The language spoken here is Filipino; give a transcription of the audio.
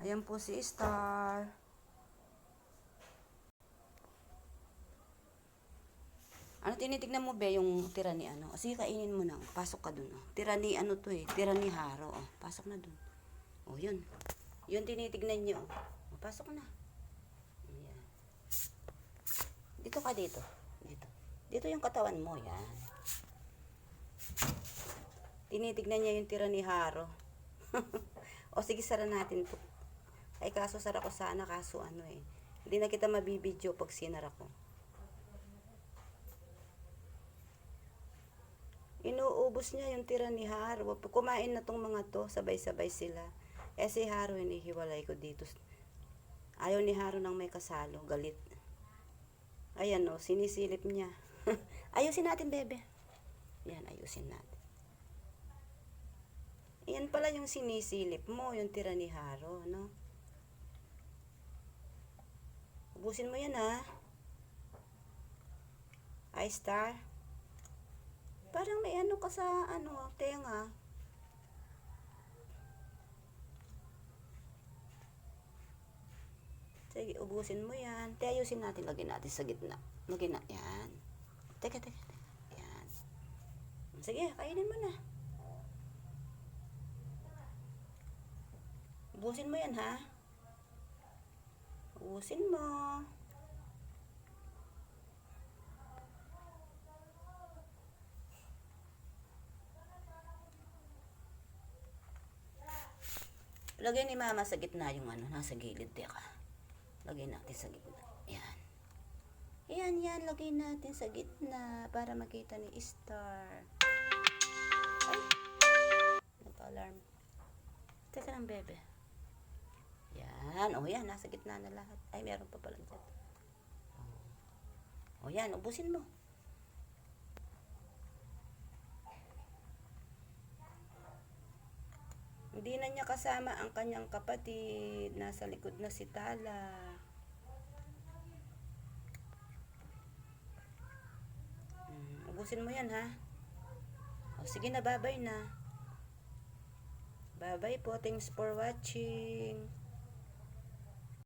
Ayan po si Star. Ano tinitignan mo, be? Yung tira ni ano? Sige, kainin mo na. Pasok ka dun. Oh. Tira ni ano to eh. Tira ni Haro. Oh. Pasok na dun. Oh, yun. Yun tinitignan niyo. Oh, pasok na. Ayan. Dito ka dito. Dito. Dito yung katawan mo. Yan. Tinitignan niya yung tira ni Haro. O sige, sara natin to. Ay, kaso sara ko sana. Kaso ano eh. Hindi na kita mabibidyo pag sinara ko. Inuubos niya yung tira ni Haro. Kumain na tong mga to. Sabay-sabay sila. Eh si Haro, hinihiwalay ko dito. Ayaw ni Haro nang may kasalo. Galit. Ayan o, sinisilip niya. Ayusin natin, bebe. Yan, ayusin natin. Yan pala yung sinisilip mo. Yung tira ni Haro, no? Ubusin mo yan, ha? Ay, Star. Parang may ano ka sa, ano, tenga. Sige, ubusin mo yan. Ayusin natin, lagyan natin sa gitna. Lagyan na, yan. Teka. Yan. Sige, kainin mo na. Ubusin mo yan, ha? Ubusin mo. Lagay ni Mama sa gitna yung ano, nasa gilid. Teka. Lagay natin sa gitna. Yan. Yan. Lagay natin sa gitna para makita ni Star. Ay! Nag-alarm. Teka lang, bebe. Yan. O, yan. Nasa gitna na lahat. Ay, meron pa pala dyan. O, yan. Ubusin mo. Hindi na niya kasama ang kanyang kapatid. Nasa likod na si Tala. Ubusin mo yan, ha? O, sige na, bye-bye na. Bye-bye po. Thanks for watching.